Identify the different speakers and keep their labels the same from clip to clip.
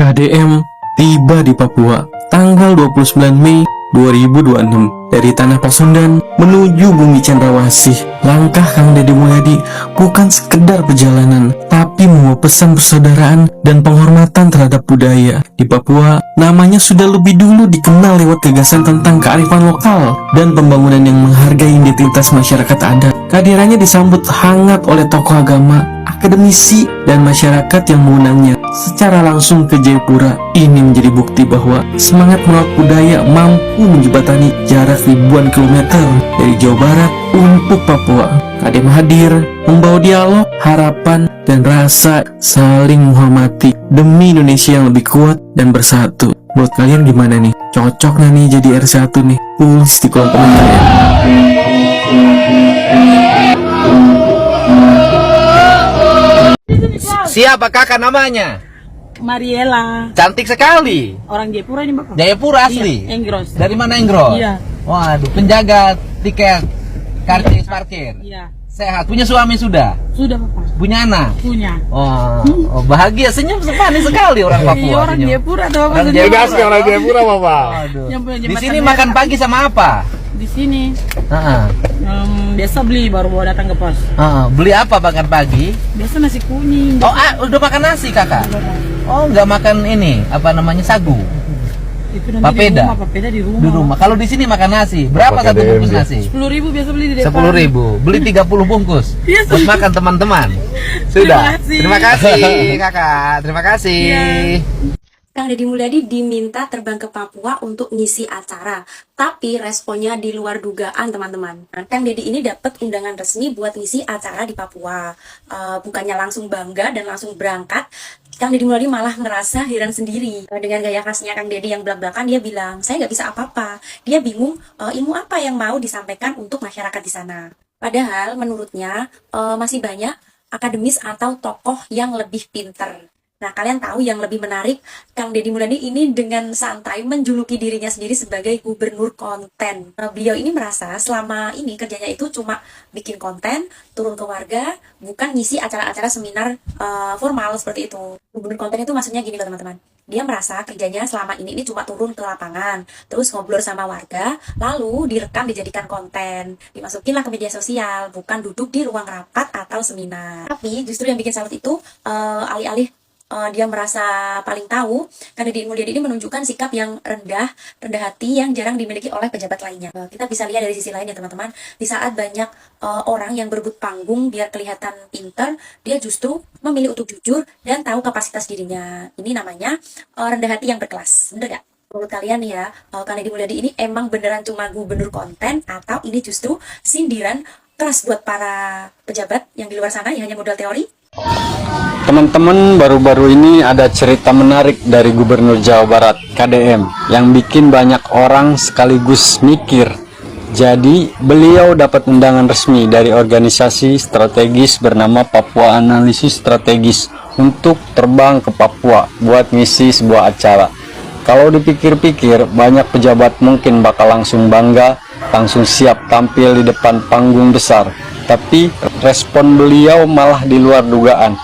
Speaker 1: KDM tiba di Papua tanggal 29 Mei 2026 dari tanah Pasundan menuju bumi Cendrawasih. Langkah Kang Deddy Mulyadi bukan sekedar perjalanan, tapi membawa pesan persaudaraan dan penghormatan terhadap budaya. Di Papua, namanya sudah lebih dulu dikenal lewat gagasan tentang kearifan lokal dan pembangunan yang menghargai identitas masyarakat adat. Kehadirannya disambut hangat oleh tokoh agama, akademisi, dan masyarakat yang mengundangnya secara langsung ke Jayapura. Ini menjadi bukti bahwa semangat merawat budaya mampu menjembatani jarak ribuan kilometer dari Jawa Barat untuk Papua. KDM hadir membawa dialog, harapan, dan rasa saling menghormati demi Indonesia yang lebih kuat dan bersatu. Buat kalian gimana nih? Cocok nggak nih jadi R1 nih? Tulis di kolom komentar ya.
Speaker 2: Siapa kakak namanya?
Speaker 3: Mariela.
Speaker 2: Cantik sekali.
Speaker 3: Orang Jayapura ini Bapak.
Speaker 2: Jayapura asli?
Speaker 3: Iya, Enggros.
Speaker 2: Dari mana Enggros?
Speaker 3: Iya.
Speaker 2: Waduh, penjaga tiket karcis parkir.
Speaker 3: Iya.
Speaker 2: Sehat. Punya suami sudah?
Speaker 3: Sudah Bapak.
Speaker 2: Punya anak?
Speaker 3: Punya.
Speaker 2: Oh, bahagia. Senyum manis sekali orang Papua.
Speaker 3: Iya, orang
Speaker 2: senyum.
Speaker 3: Jayapura atau apa?
Speaker 2: Orang
Speaker 3: sendiri.
Speaker 2: Jayapura.
Speaker 4: Bebas ke orang Jayapura, Bapak.
Speaker 2: Waduh.
Speaker 3: Yang punya
Speaker 2: Di
Speaker 3: jembatan
Speaker 2: sini
Speaker 3: merah.
Speaker 2: makan pagi sama apa?
Speaker 3: Di sini
Speaker 2: Heeh.
Speaker 3: biasa beli baru bawa datang ke pos.
Speaker 2: Beli apa makan pagi?
Speaker 3: Biasa nasi kuning.
Speaker 2: Oh, udah makan nasi kakak? Oh, nggak makan ini, apa namanya, sagu?
Speaker 3: Itu nanti
Speaker 2: Papeda?
Speaker 3: di rumah, papeda di rumah.
Speaker 2: Di rumah. Kalau di sini makan nasi, berapa
Speaker 4: Pakai
Speaker 2: satu bungkus
Speaker 4: DMD.
Speaker 2: nasi?
Speaker 3: 10.000 biasa beli di depan.
Speaker 2: 10.000, beli 30 bungkus
Speaker 3: Iya,
Speaker 2: buat makan teman-teman. Sudah.
Speaker 3: Terima kasih.
Speaker 2: Terima kasih kakak. Terima kasih.
Speaker 3: Iya.
Speaker 5: Kang Deddy Mulyadi diminta terbang ke Papua untuk ngisi acara, tapi responnya di luar dugaan teman-teman. Kang Deddy ini dapat undangan resmi buat ngisi acara di Papua. Bukannya langsung bangga dan langsung berangkat, Kang Deddy Mulyadi malah ngerasa heran sendiri. Dengan gaya khasnya Kang Deddy yang belak-belakan, dia bilang, saya nggak bisa apa-apa. Dia bingung ilmu apa yang mau disampaikan untuk masyarakat di sana. Padahal menurutnya masih banyak akademis atau tokoh yang lebih pinter. Nah, kalian tahu yang lebih menarik, Kang Deddy Mulyadi ini dengan santai menjuluki dirinya sendiri sebagai gubernur konten. Beliau ini merasa selama ini kerjanya itu cuma bikin konten, turun ke warga, bukan ngisi acara-acara seminar formal seperti itu. Gubernur konten itu maksudnya gini loh teman-teman. Dia merasa kerjanya selama ini cuma turun ke lapangan, terus ngobrol sama warga, lalu direkam dijadikan konten, dimasukinlah ke media sosial, bukan duduk di ruang rapat atau seminar. Tapi justru yang bikin salut itu alih-alih dia merasa paling tahu, Kang Deddy Mulyadi ini menunjukkan sikap yang rendah hati yang jarang dimiliki oleh pejabat lainnya. Kita bisa lihat dari sisi lain ya teman-teman, di saat banyak orang yang berebut panggung biar kelihatan pinter, dia justru memilih untuk jujur dan tahu kapasitas dirinya. Ini namanya rendah hati yang berkelas, bener gak? Menurut kalian ya, Kang Deddy Mulyadi ini emang beneran cuma gubernur konten, atau ini justru sindiran keras buat para pejabat yang di luar sana yang hanya modal teori?
Speaker 6: Teman-teman, baru-baru ini ada cerita menarik dari Gubernur Jawa Barat, KDM, yang bikin banyak orang sekaligus mikir. Jadi, beliau dapat undangan resmi dari organisasi strategis bernama Papua Analisis Strategis untuk terbang ke Papua buat ngisi sebuah acara. Kalau dipikir-pikir, banyak pejabat mungkin bakal langsung bangga, langsung siap tampil di depan panggung besar. Tapi respon beliau malah di luar dugaan.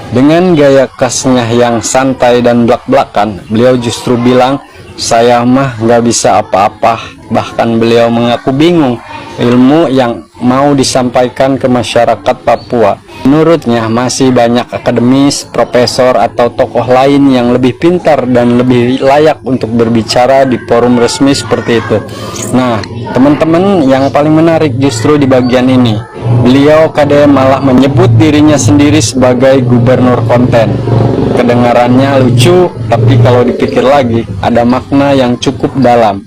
Speaker 6: Dengan gaya khasnya yang santai dan belak-belakan, beliau justru bilang, saya mah nggak bisa apa-apa. Bahkan beliau mengaku bingung ilmu yang mau disampaikan ke masyarakat Papua. Menurutnya masih banyak akademis, profesor, atau tokoh lain yang lebih pintar dan lebih layak untuk berbicara di forum resmi seperti itu. Nah, teman-teman, yang paling menarik justru di bagian ini. Beliau KDM malah menyebut dirinya sendiri sebagai gubernur konten. Kedengarannya lucu, tapi kalau dipikir lagi, ada makna yang cukup dalam.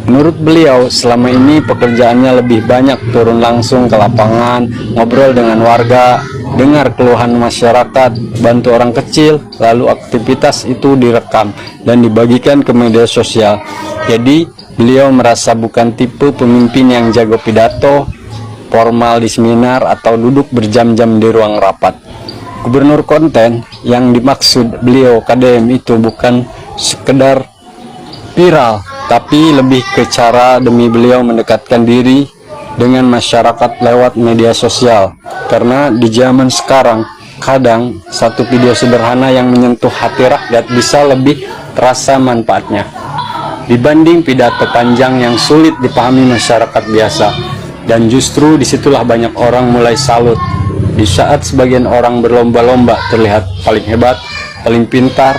Speaker 6: Menurut beliau, selama ini pekerjaannya lebih banyak turun langsung ke lapangan, ngobrol dengan warga, dengar keluhan masyarakat, bantu orang kecil, lalu aktivitas itu direkam dan dibagikan ke media sosial. Jadi, beliau merasa bukan tipe pemimpin yang jago pidato, formal di seminar, atau duduk berjam-jam di ruang rapat. Gubernur konten yang dimaksud beliau KDM itu bukan sekedar viral, tapi lebih ke cara demi beliau mendekatkan diri dengan masyarakat lewat media sosial. Karena di zaman sekarang Kadang satu video sederhana yang menyentuh hati rakyat bisa lebih terasa manfaatnya dibanding pidato panjang yang sulit dipahami masyarakat biasa. Dan justru disitulah banyak orang mulai salut. Di saat sebagian orang berlomba-lomba terlihat paling hebat, paling pintar,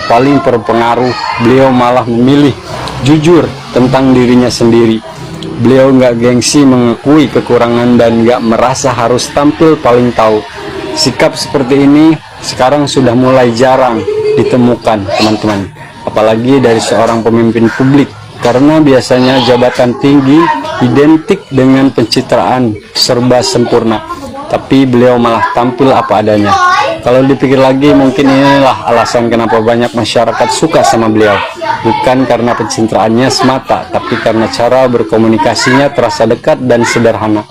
Speaker 6: paling berpengaruh, beliau malah memilih jujur tentang dirinya sendiri. Beliau nggak gengsi mengakui kekurangan dan nggak merasa harus tampil paling tahu. Sikap seperti ini sekarang sudah mulai jarang ditemukan, teman-teman. Apalagi dari seorang pemimpin publik, karena biasanya jabatan tinggi identik dengan pencitraan serba sempurna. Tapi beliau malah tampil apa adanya. Kalau dipikir lagi, mungkin inilah alasan kenapa banyak masyarakat suka sama beliau. Bukan karena pencitraannya semata, tapi karena cara berkomunikasinya terasa dekat dan sederhana.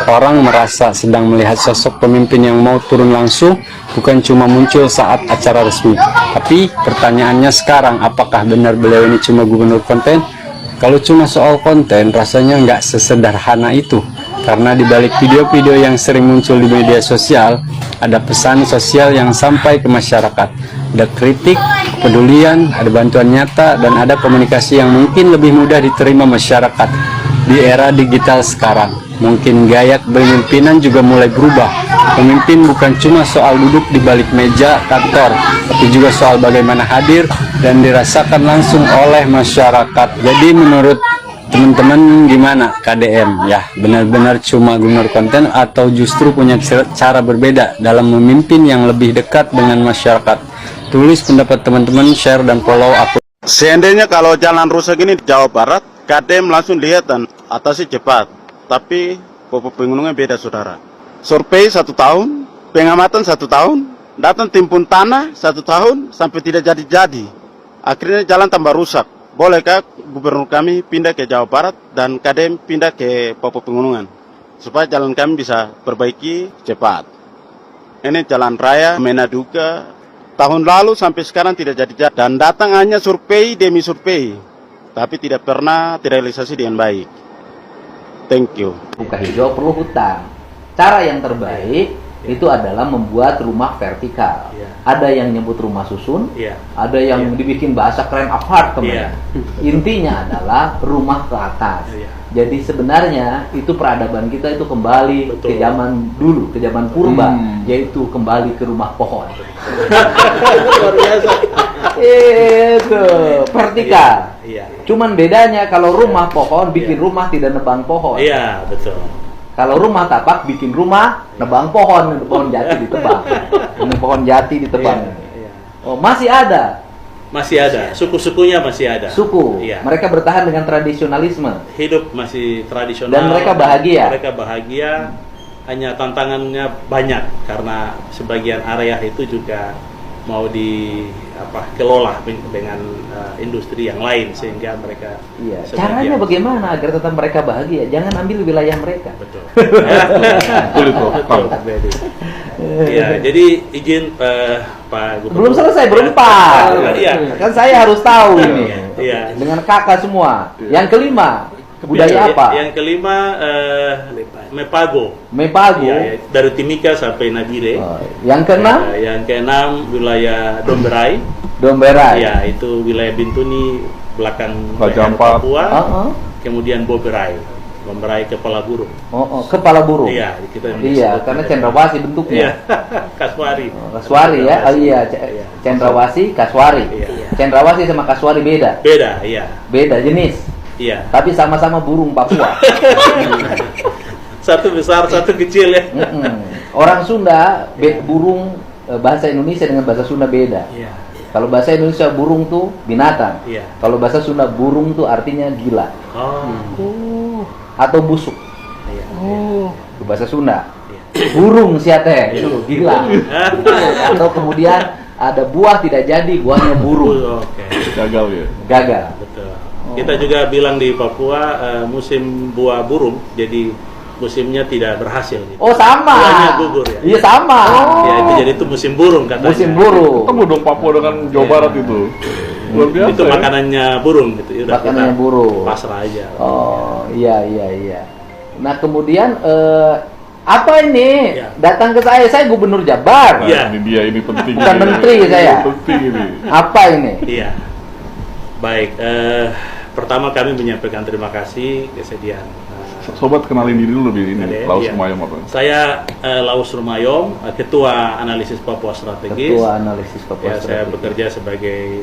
Speaker 6: Orang merasa sedang melihat sosok pemimpin yang mau turun langsung, bukan cuma muncul saat acara resmi. Tapi pertanyaannya sekarang, apakah benar beliau ini cuma gubernur konten? Kalau cuma soal konten, rasanya nggak sesederhana itu. Karena di balik video-video yang sering muncul di media sosial, ada pesan sosial yang sampai ke masyarakat. Ada kritik, kepedulian, ada bantuan nyata, dan ada komunikasi yang mungkin lebih mudah diterima masyarakat di era digital sekarang. Mungkin gaya kepemimpinan juga mulai berubah. Pemimpin bukan cuma soal duduk di balik meja kantor, tapi juga soal bagaimana hadir dan dirasakan langsung oleh masyarakat. Jadi menurut teman-teman gimana KDM? Ya, benar-benar cuma gubernur konten atau justru punya cara berbeda dalam memimpin yang lebih dekat dengan masyarakat? Tulis pendapat teman-teman, share dan follow akun.
Speaker 4: Seandainya kalau jalan rusak ini di Jawa Barat, KDM langsung lihat dan atasi cepat. Tapi pegunungan beda, saudara. Survei 1 tahun, pengamatan 1 tahun, datang timpun tanah 1 tahun sampai tidak jadi-jadi. Akhirnya jalan tambah rusak. Bolehkah gubernur kami pindah ke Jawa Barat dan KDM pindah ke Papua Pegunungan supaya jalan kami bisa perbaiki cepat? Ini jalan raya Menaduga tahun lalu sampai sekarang tidak jadi dan datang hanya survei demi survei, tapi tidak pernah terrealisasi dengan baik. Thank you.
Speaker 2: Buka hijau perlu hutan. Cara yang terbaik itu adalah membuat rumah vertikal. Ada yang nyebut rumah susun, ada yang dibikin bahasa keren apartemen. Intinya adalah rumah ke atas. Jadi sebenarnya itu peradaban kita itu kembali ke zaman dulu, ke zaman purba, yaitu kembali ke rumah pohon.
Speaker 7: Luar biasa.
Speaker 2: Itu vertikal. Cuman bedanya kalau rumah pohon bikin rumah tidak nebang pohon.
Speaker 7: Iya, betul.
Speaker 2: Kalau rumah tapak bikin rumah nebang pohon jati ditebang. Ini pohon jati ditebang. Oh, masih ada.
Speaker 7: Masih ada. Suku-sukunya masih ada.
Speaker 2: Suku.
Speaker 7: Iya.
Speaker 2: Mereka bertahan dengan tradisionalisme.
Speaker 7: Hidup masih tradisional.
Speaker 2: Dan mereka bahagia.
Speaker 7: Mereka bahagia. Hanya tantangannya banyak karena sebagian area itu juga mau dikelola dengan industri yang lain sehingga mereka
Speaker 2: Caranya bagaimana agar tetap mereka bahagia? Jangan ambil wilayah mereka.
Speaker 7: Betul. Betul. Ya, jadi izin Pak Gubernur.
Speaker 2: Belum selesai, berempat. Kan saya harus tahu ini.
Speaker 7: Iya.
Speaker 2: Dengan kakak semua. Yang kelima, budaya apa?
Speaker 7: Yang kelima Mepago.
Speaker 2: Mepago.
Speaker 7: Dari Timika sampai Nabire.
Speaker 2: Yang keenam?
Speaker 7: Yang keenam wilayah Domberai.
Speaker 2: Domberai.
Speaker 7: Ya, itu wilayah Bintuni belakang
Speaker 8: Papua.
Speaker 7: Kemudian Boberai. Boberai kepala burung.
Speaker 2: Kepala burung.
Speaker 7: Iya, kita
Speaker 2: karena cendrawasih bentuknya.
Speaker 7: Iya. Kaswari.
Speaker 2: Kaswari ya. Oh iya, cendrawasih, kaswari. Cendrawasih sama kaswari beda.
Speaker 7: Beda, iya.
Speaker 2: Beda jenis.
Speaker 7: Iya.
Speaker 2: Tapi sama-sama burung Papua.
Speaker 7: Satu besar, satu kecil ya.
Speaker 2: Orang Sunda burung bahasa Indonesia dengan bahasa Sunda beda. Kalau bahasa Indonesia burung tuh binatang. Kalau bahasa Sunda burung tuh artinya gila. Atau busuk. Itu bahasa Sunda. Burung siate itu gila. Atau kemudian ada buah tidak jadi, buahnya burung.
Speaker 8: Gagal ya.
Speaker 2: Gagal.
Speaker 7: Betul. Kita juga bilang di Papua musim buah burung, jadi musimnya tidak berhasil. Gitu.
Speaker 2: Oh sama.
Speaker 7: Buahnya gugur ya.
Speaker 2: Iya sama.
Speaker 7: Ya itu jadi itu musim burung katanya.
Speaker 2: Musim burung.
Speaker 8: Ketemu dong Papua dengan Jawa Barat itu. Luar biasa.
Speaker 7: Itu makanannya burung gitu. Udah
Speaker 2: makanannya burung.
Speaker 7: Pasrah aja.
Speaker 2: Oh iya. Nah kemudian Apa ini?
Speaker 7: Ya.
Speaker 2: Datang ke saya Gubernur Jabar.
Speaker 8: Nah,
Speaker 7: Iya.
Speaker 8: ini dia, ini penting.
Speaker 2: Bukan
Speaker 8: ini.
Speaker 2: menteri saya.
Speaker 8: Penting ini.
Speaker 2: Apa ini?
Speaker 7: Iya. Baik, pertama kami menyampaikan terima kasih kesediaan.
Speaker 8: Sobat kenalin diri dulu lebih ini.
Speaker 7: Ade,
Speaker 8: Laus
Speaker 7: iya.
Speaker 8: Rumayom apa?
Speaker 7: Saya Laus Rumayom, Ketua Analisis Papua Strategis.
Speaker 2: Ketua Analisis Papua
Speaker 7: Ya, saya
Speaker 2: Strategis.
Speaker 7: bekerja sebagai